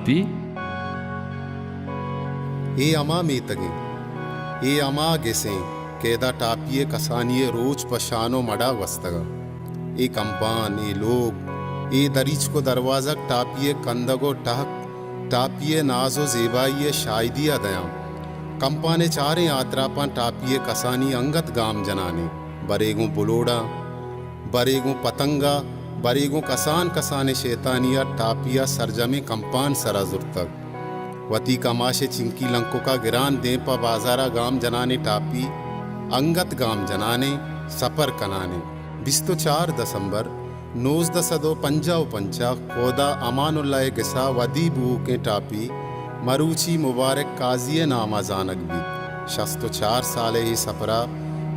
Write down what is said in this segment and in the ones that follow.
टापी ए अमा मेतगे ए अमा गेसे केदा टापिये कसानिये रोज पशानो मडा वस्तगा ए कंपान ए लोग ए दरिच को दरवाज़क टापिये कंदगो टहक टापिये नाजो ज़ेबाइये शायदिया दयां कंपाने चारे आतरापा टापिये कसानी अंगत गाम जनाने बरेगों बुलोड़ा बरेगों पतंगा बरेगों कसान कसाने शैतानिया टापिया सरजमे कंपान सराजुर तक वती कमाशे चिंकी लंको का गिरान दे पा बाजारा गाम जनाने टापी अंगत गाम जनाने सपर कनाने 24 दिसंबर 1955 कोदा अमानुल्लाह गिसा वदी बू के टापी मरूची मुबारक काजिए नामा जानक भी 64 साले ही सपरा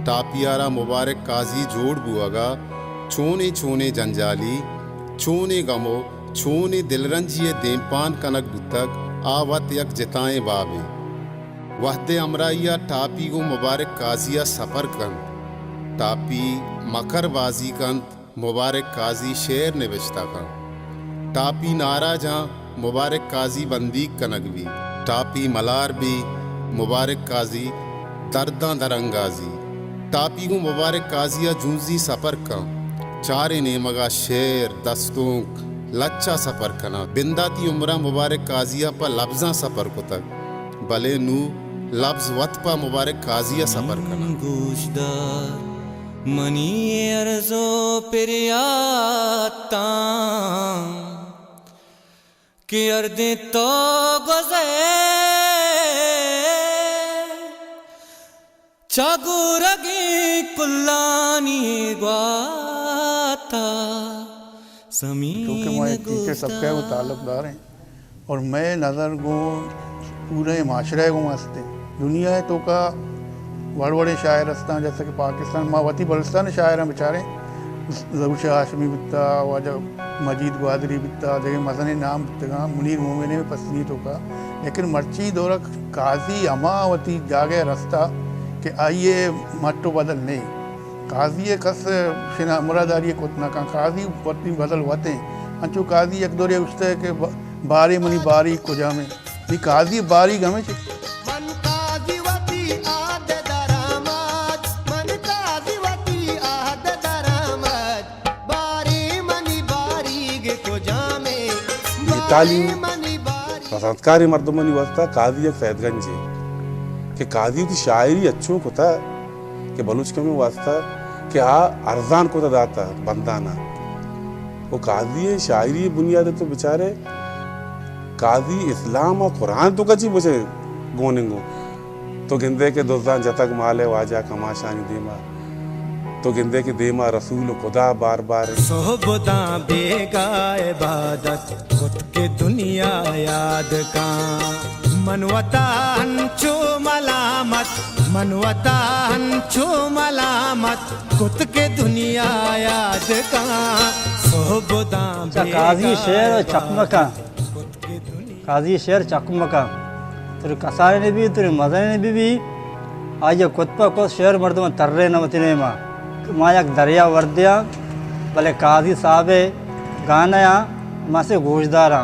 टापियारा मुबारक काजी जोड़ बुआगा चोने चोने जंजाली चोने गमो चोने दिलरंजिए देमपान कनक बुतक आवत यक जिताएं बाबे वहदे अमराइया टापी गो मुबारक काजिया सफर कन टापी मकर बाजी कंत मुबारक काजी शेर निविश्ता कन टापी नारा जहाँ मुबारक काजी बंदीक कनक भी टापी मलार भी मुबारक काजी दर्दा दरंगाजी टापी गो मुबारक काजिया जूंजी सफर कन चारे ने मगा शेर दस्तोंक लच्चा सफर कना बिंदाती उम्रा मुबारक काजिया पर लफ्जा सफर को तक भले नू लफ्ज वत पा मुबारक काजिया सफर कना गोशदार मनी अर्जो पिरियाता कि अर्दे तो गुज़े चागुरगी कुल्लानी ग्वाता क्योंकि हमारे टीचर सबके वो ताल्लुकदार हैं और मैं नज़र को पूरे माशरे को मस्ते दुनिया है तो का बड़े बड़े शायर हस्ता जैसे कि पाकिस्तान मावती बलस्तान शायर हैं बेचारे ज़रूर शाह हाशमी बिता वाजा मजीद ग्वादरी बिता देखे मसने नाम बिता मुनीर मोमिने में पसनी तो का लेकिन मर्ची दौरा काजी अमावती जागे रास्ता कि आइए मट्टो बदल नहीं काजी कस शिना मुरादारी कोतना का काजी पत्नी बदल होते अंचो काजी एक दौरे उसते के बारी मनी बारी को जामे ये काजी बारी गमे मन काजी वती आद दरामत मन काजी वती आद दरामत बारी मनी बारी को जामे तालीम संस्कारी मर्दमनी वस्ता काजी एक सैदगंज है कि काजी की शायरी अच्छों को था कि बलूच के में वास्ता कि अरजान को दाता बंदाना वो काजी शायरी बुनियाद तो बेचारे काजी इस्लाम और कुरान तो कची मुझे गोनेंगो तो गिंदे के दोस्तान जतक माले वाजा कमाशानी देमा तो गिंदे के देमा रसूल खुदा बार बार सोहबता बेगा इबादत खुद के दुनिया याद का मनवता हंचो मलामत खुद के दुनिया याद का सोहबता काजी शेर चकमका काजी शेर चकमका तेरे कसारे ने भी तेरे मदने ने भी आज कुत्ता को शेर मर्दम तर्रे नमतिने माँ एक दरिया वर्दिया भले काजी साहबे गाना माँ से गोशदारा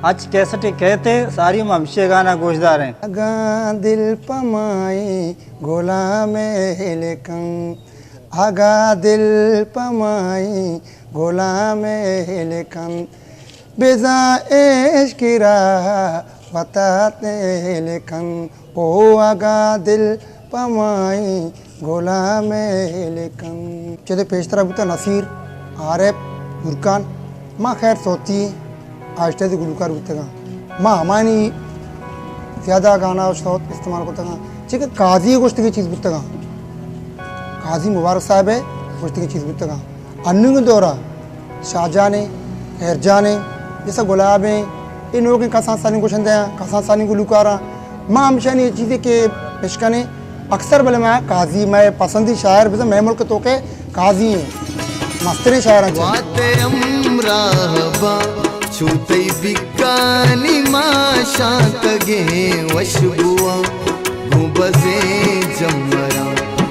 आज कैसे कहते सारी माँ विषय गाना गोशदार हैं गा दिल पमाए गोलाम लेकन आगा दिल पमाए गोलाम लेकन बेजा इश्क राह बताते लेकन ओ आगा दिल पमाए गोलाम लेकन चले पेशतरा बुता नसीर आरिफ बुरकान माँ खैर सोती आहिस्ते से गुलकार बुतगा माँ हमारी ज़्यादा गाना शौत इस्तेमाल करता ठीक है काजी गोश्त की चीज़ बुतगा काजी मुबारक साहब है गोश्त की चीज़ बुतगा अन्य दौरा शाहजहाने खैरजाने जैसा गुलाब हैं इन लोगों के कसान सानी को छंदा कसान सानी को लुकारा माँ हमेशा ये चीज़ें के पेशकने अक्सर भले मैं काजी मैं पसंदी शायर भी मैं मुल्क तो के काजी हैं मस्तरे शायर छूते बिकानी माशा कगे वशबुआ घुबजे जमरा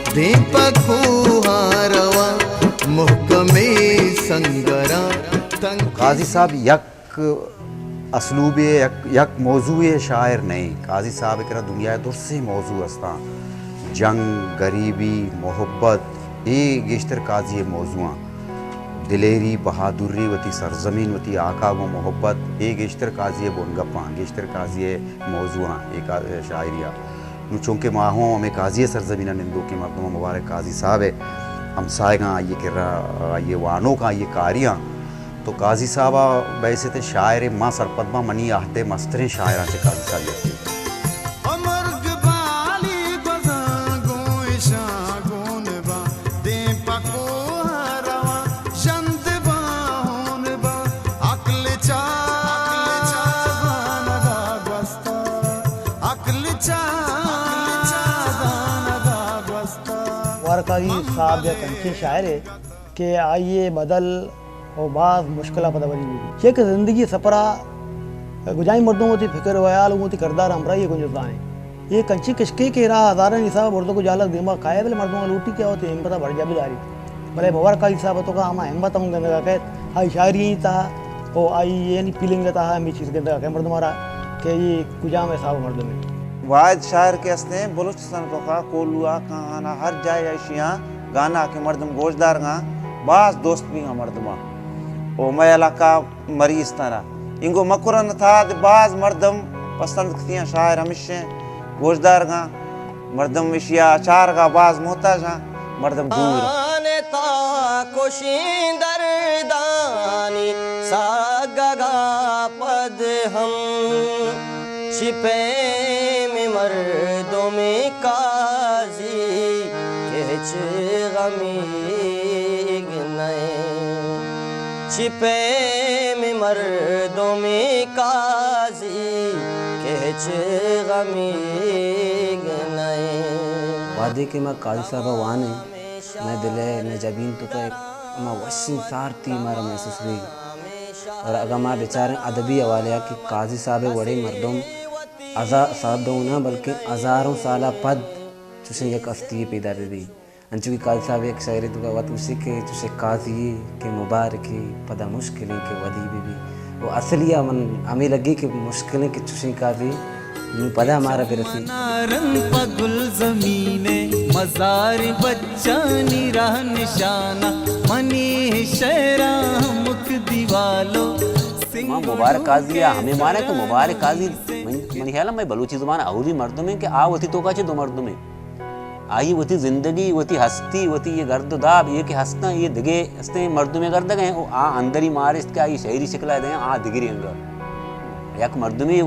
दे पखुहारवा मुहकमे संगरा काजी साहब यक اسلوب یک موضوع شاعر نہیں قاضی صاحب کرا دنیا درسی موضوع استا جنگ غریبی محبت یہ گیشتر قاضی موضوع دلیری بہادری وتی سرزمین وتی آقا و محبت یہ گیشتر قاضی بونگپاں گیشتر قاضی موضوع ایک شاعریہ نو چونکہ ماہوں ہمیں قاضی سرزمین نندو کے مردم مبارک قاضی صاحب ہے ہم سائگاں یہ کر رہا یہ وانوں کا یہ کاریاں تو قاضی صاحبہ ویسے تھے شاعر ماں سرپدمہ منی آہتے مستریں شاعران سے قاضی صاحب لیتے قاضی صاحب یا کنچے شاعر ہے کہ آئیے بدل اور بعض مشکلہ پتہ بنی ہوئی یہ کہ زندگی سپرا گجائیں مردوں ہوتی فکر ویال ہوتی کردار ہمراہ یہ گنجزائیں یہ کنچی کشکی کے راہ ہزارہ نصاب مردوں کو جالک دیما کھائے بلے مردوں کا لوٹی کیا ہوتی ہے ہمتہ بڑھ جا بھی داری بلے بوار قاضی صاحب تو کہا ہمیں ہمت ہم گندگا کہت آئی شاعری ہی تھا اور آئی یہ نہیں فیلنگ تھا ہمیں چیز گندگا کہ مردوں مارا کہ یہ کجا میں صاحب مردوں میں واحد شاعر کے ہستے بلوچستان کو خواہ کولوا کہانا ہر جائے ایشیاں گانا کے مردم گوشدار گاں بعض دوست بھی گاں مردمہ او میں علاقہ مریض تارا انگو مکرن تھا بعض مردم پسند کتیاں شاعر ہمیشہ گوشدار گاں مردم وشیا چار گاں بعض محتاج گاں مردم دور تا کوشیندر دانی ساگگا پد ہم چھپے میں مردوں میں قاضی کہچ غمی گنائے چھپے میں مردوں میں قاضی کہچ غمی گنائے وعدے کے میں قاضی صاحبہ وانے میں دلے میں جبین تو کہ میں وشن سارتی مارا محسوس ہوئی اور اگر میں بیچارے ادبی حوالے کہ قاضی صاحب وڑے مردم ساتھ دوں نہ بلکہ ہزاروں سالہ پد چوسے یک افتی پیدا بھی انچو کی قاضی صاحب ایک شاعری تو کا وقت اسی کے چوسے قاضی کے مبارکی پدا مشکلیں کے ودی بھی وہ اصلیہ من ہمیں لگی کہ مشکلیں کہ چوسے قاضی پدا ہمارا برسی رنگ پگل زمینے مزار بچانی راہ نشانہ منی شہرہ مک دیوالو ماں مبارک قاضی ہے ہمیں مانا کہ مبارک قاضی منی خیال میں بلوچی زبان اولی مردوں میں کہ آ وتی تو کا چھے دو مردوں میں آئی وتی زندگی وتی ہستی وتی یہ گرد و داب یہ کہ ہستا یہ دگے ہستے مردوں میں گرد گئے ہیں آ اندری مارست کے آئی شہری شکلہ دیں آ دگری انگا یک مردوں میں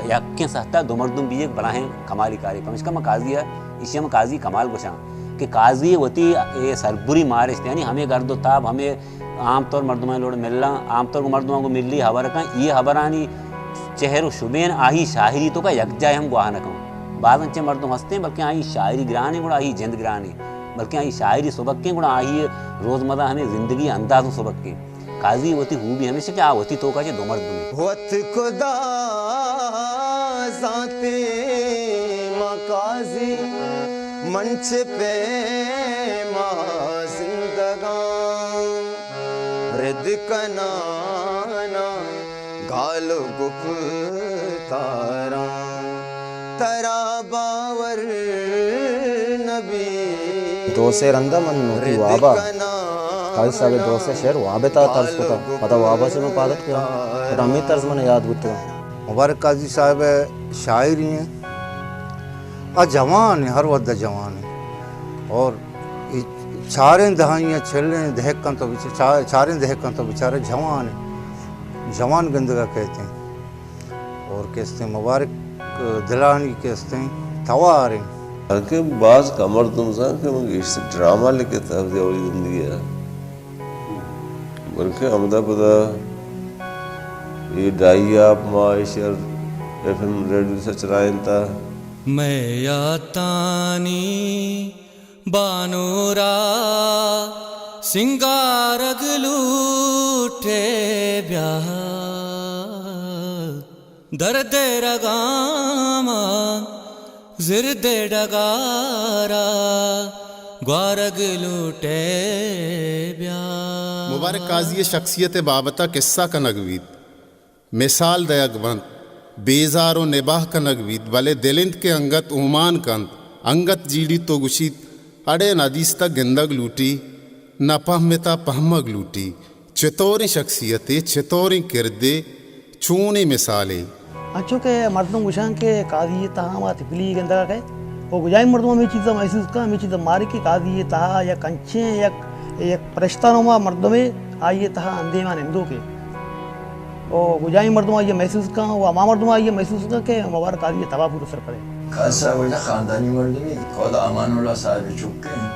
یک کے سہتا دو مردوں بھی ایک بلا ہیں کمالی کاری کمش کا میں قاضی ہے اسی میں قاضی کمال گشاں کہ قاضی وتی سربری مارست یعنی ہمیں گرد و تاب ہمیں عام طور مردمہ لوڑ ملنا عام طور کو مردمہ کو ملی حبر کا یہ حبرانی چہر و شبین آہی شاعری تو کا یک جائے ہم گواہ نہ کہوں بعض انچے مردم ہستے ہیں بلکہ آہی شاعری گرانے گوڑا آہی جند گرانے بلکہ آہی شاعری سبق کے گوڑا آہی روزمرہ ہمیں زندگی انداز و سبق کے قاضی ہوتی ہوں بھی ہمیشہ کہ ہوتی تو کا دو مرد میں وقت خدا ذاتے ماں قاضی منچ پہ ماں زندگان رد کنانا گال گپ تارا ترا باور نبی دو سے رندہ من نوٹی وابا قاضی صاحب دو سے شہر وابتا طرز کو تھا پتہ وابا سے میں پادت کیا اور ہمیں طرز میں یاد گتا مبارک قاضی صاحب شاعری ہیں اور جوان ہیں ہر وقت جوان ہیں اور چاریں دہائیاں چھلیں دہکن تو چاریں دہکن تو بیچارے جوان ہیں جوان گندگا کہتے ہیں اور کہتے ہیں مبارک دلانی کہتے ہیں توار ہیں کہ بعض کمر تم سا کہ اس سے ڈرامہ لکھے تھا اولی زندگی ہے بلکہ احمدہ پتہ یہ ڈائی آپ معاشر ایف ایم ریڈیو سے چلائیں تھا میں یاتانی بانورا سنگارگ لوٹے بیا درد رگاما زرد ڈگارا گوارگ لوٹے بیا مبارک قاضی شخصیت بابتا قصہ کا نگوید मिसाल दयगवंत बेजारो निबाह कनक बीत भले दिलिंद के अंगत उमान कंत अंगत जीड़ी तो गुशीत अड़े नदीस्ता गिंदग लूटी न पहमिता पहमग लूटी चितौरी शख्सियतें चितौरी किरदे चूनी मिसालें अच्छो के मर्दों गुशां के काजी तहा मा तिपली गंदा के वो गुजाई मर्दों में चीज़ महसूस का में चीज़ मारी के काजी तहा या कंचे या एक परिश्तानों में मर्दों में आइए तहा अंधे मान हिंदू के ओ गुजाई मर्दों आइए महसूस का वो अमा मर्दों आइए महसूस का के मुबारक काजी तबाह पूरा सर पड़े खासा वजह खानदानी मर्दों में खुद अमानुल्लाह साहब चुके हैं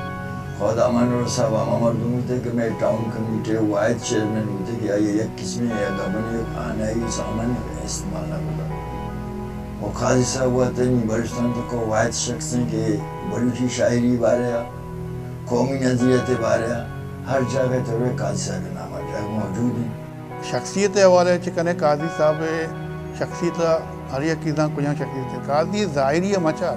खुद अमानुल्लाह साहब अमा मर्दों में थे कि मैं टाउन कमेटी वाइड चेयरमैन होते कि आइए एक किस्में या गबने खाना ही सामान इस्तेमाल ना होता वो खाजी साहब हुआ थे बलुचिस्तान तो को वाइड शख्स हैं कि बलूची शायरी बारे कौमी नज़रियत बारे हर जगह तो वे काजी साहब के नाम मौजूद हैं शख्सियत हवाले च कने काजी साहब शख्सियत हर एक चीज़ां कुछ शख्सियत काजी ज़ाहिरी मचा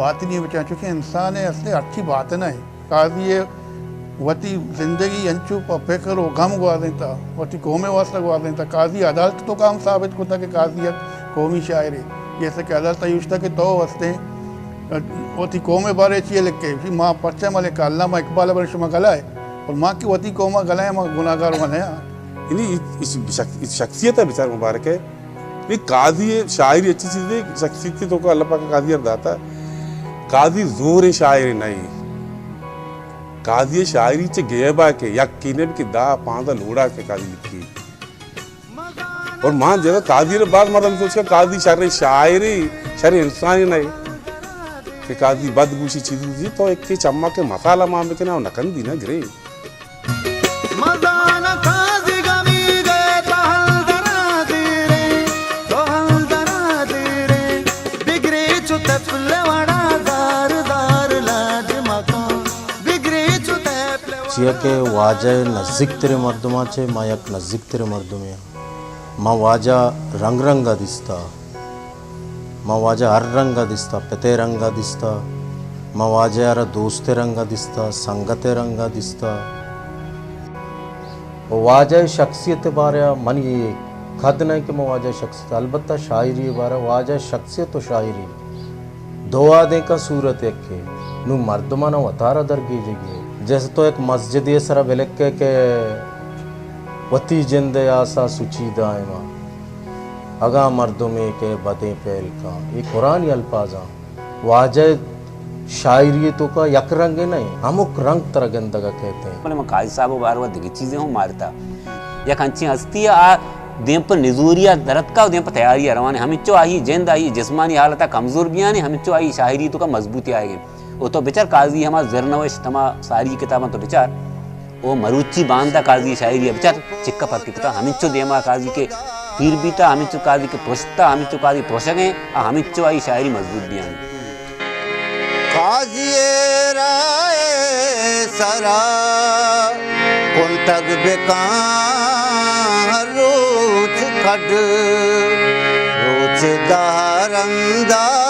बातिनी बचा चुके इंसान है असली अच्छी बात ना है काजी वती ज़िंदगी अंचू फिक्र और गम गवा देता वती कौमे वास्ते गवा देता काजी अदालत तो काम साबित होता कि काजी कौमी शायरी जैसे कि अदालत युश्ता के तो वास्ते वती कौमे बारे चाहिए लिख के माँ पर्चा में लिखा अल्लामा इकबाल बारे शुमा गलाए और माँ की वती कौमा गलाए माँ गुनाहगार बने इस शख्सियत है बेचारा मुबारक है ये काजी शायरी अच्छी चीज़ है शख्सियत तो का अल्लाह पाक का काजी अर्दाता काजी जोर शायरी नहीं काजी शायरी च गेबा के यकीन के दा पांदा लोड़ा के काजी लिखी और मान जगह काजी ने बात मर्दम सोच के काजी शायरी शर इंसानी नहीं कि काजी बदगुशी चीज जी तो एक के चम्मा के मसाला माम के ना नकंदी ना गिरे मजाना काजी गमी गए तो हल दरा दे बिगड़े चुते पुल्ले वड़ा दार लाज मकान बिगड़े चुते चिया के वाजा नज़दीक तेरे मर्दमा चे मायक नज़दीक तेरे मर्दमे मा वाजा रंग रंगा दिसता मा वाजा हर रंगा दिसता पेते रंगा दिसता मा वाजा यारा दोस्ते रंगा दिसता संगते रंगा दिसता वाजा शख्सियत बारे मन ये खद नहीं कि मैं वाजा शख्सियत अलबत्ता शायरी बारे वाजा शख्सियत तो शायरी दो आदे का सूरत एक के नू मर्दमा ना वतारा दरगी जगह जैसे तो एक मस्जिद ये सरा बिलक के वती जिंद आसा सुची दायमा अगा मर्दों में के बदे पहल का ये कुरानी अल्फाजा वाजह शायरी तो का यक रंग नहीं अमुक रंग तरह गंदगा कहते हैं मैं काजी साहब बार बार दिखी चीजें हूँ मारता या कंची हस्ती आ दें पर निजूरिया दरद का दें पर तैयारी रवाने हम चो आई जिंद आई जिस्मानी हालत कमजोर भी आने हम चो आई शायरी तो का मजबूती आएगी वो तो बेचार काजी हमारा जरनवश तमा सारी किताबें तो बेचार वो मरूची बांधा काजी शायरी बेचार चिक्का पर किता हम चो देमा काजी के पीर बीता हम चो काजी के पोषता हम चो काजी पोषक हैं हम चो आई शायरी मजबूत भी आने काजी राय सरा कुल तक बेकार रोच खड रोच दारंदावती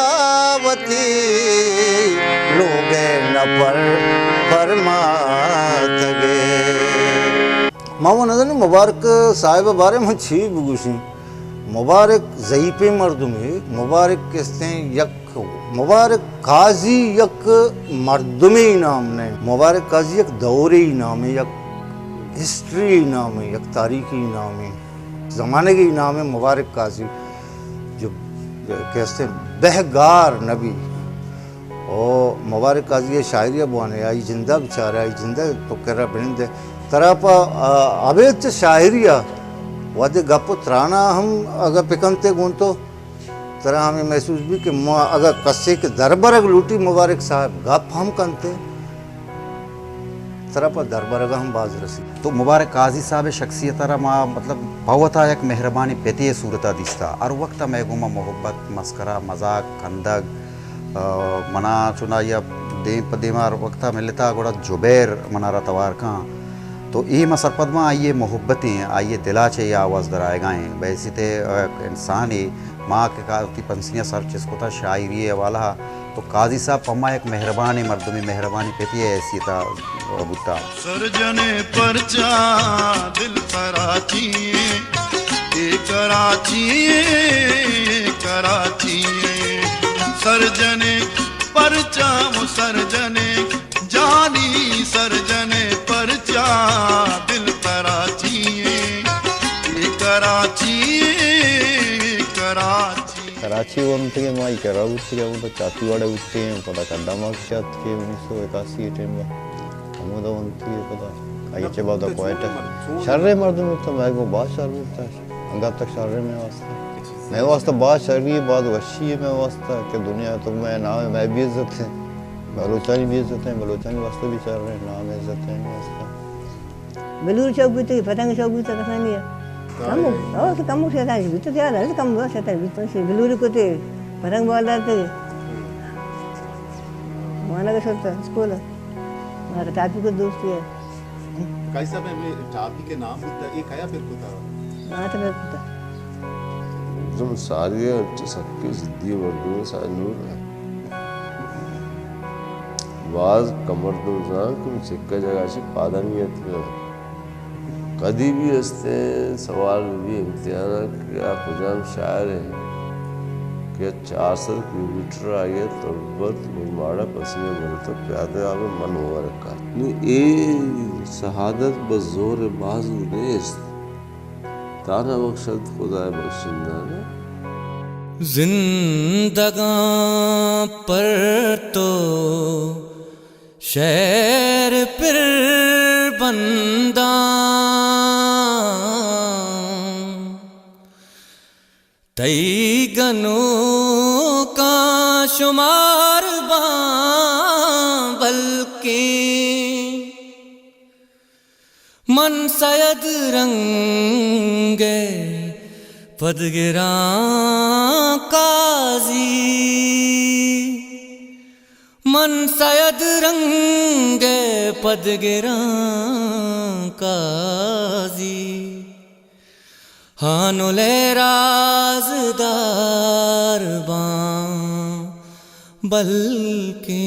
लोगे न पर मातगे मामा नजर मुबारक साहिब बारे में छी बुगुशी मुबारक ज़ईफ़े मर्दुम मुबारक किस्ते यक मुबारक काजी यक मर्दुम नाम ने मुबारक काजी यक दौरे नाम है यक हिस्ट्री नाम है यक तारीखी नाम है ज़माने की नाम है मुबारक काजी जो कहते बहगार नबी और मुबारक काजी ये शायरी बुआने आई जिंदा बेचारा आई जिंदा तो कह रहा बिंद तरह अवेच शायरिया वादे गप त्राना हम अगर पिकनते गुण तो तरह हमें महसूस भी कि अगर कस्से के दरबरग लूटी मुबारक साहब गप हम कंते तरह पर दरबरग हम बाज रसी तो मुबारक काजी साहब शख्सियत माँ मतलब भवता एक मेहरबानी पेते सूरता दिसता और वक्त मैं गुमा मोहब्बत मस्करा मजाक खंदक मना चुना या दे पदेमार वक्त मिलता गोड़ा जुबैर मनारा तवार का तो ये मसरपदमा आइए मोहब्बतें आइए दिला चाहिए आवाज़ दराए गाएँ वैसे तो इंसान ही माँ के काती पंसियाँ सर जिसको था शायरी वाला तो काजी साहब पम्मा एक मेहरबानी मर्द में मेहरबानी पेती है ऐसी था बुता सरजने परचा दिल फराची कराची कराची सरजने परचा मुसरजने जानी सरजने परचा दिल कराची कराची कराची कराची वक्त के माई करा उठते वो तो चाती वाले उठते हैं पता कद्दा मकसद के 1981 टेम में हम तो उनकी पता आई चे बात पॉइंट शर्रे मर्द में तो मैं वो बात शर्र होता है अंगा तक शर्रे में वास्ता मैं वास्ता बात शर्री बात वशी है मैं वास्ता कि दुनिया तो मैं नाम है मैं भी इज्जत है बलोचानी भी इज्जत है बलोचानी वास्ते भी चल रहे हैं नाम इज्जत है वास्ता बेलूर चौक भी तो पतंग चौक भी तो कसा नहीं है kamu oh tu kamu saya tanya itu dia ada kamu saya tanya itu sih belur ko te parang bola te mana ke छोटा स्कूल हमारा टापी को दोस्त है कैसा में टापी के नाम होता है एक आया फिर को था हां तो मेरे को था तुम सारी सबकी जिद्दी मर्दों सारे नूर है बाज कमर दो जान तुम सिक्का जगह से पादनियत में कदी भी हंसते हैं सवाल भी इम्तिहान क्या खुजाम शायर है कि 400 किलोमीटर आगे तुरबत माड़ा पसीने भर तो प्यादे आवे मन हुआ रखा ए शहादत बज़ोर बाजू नेस्त ताना बख्शद खुदा बख्शिंदा ने जिंदगां पर तो शहर फिर बंदा तई गनों का शुमार बल्कि मन सयद रंगे पदगिरा काजी मन सयद रंगे पदगिरा काजी हानुले राजदार बां बल्कि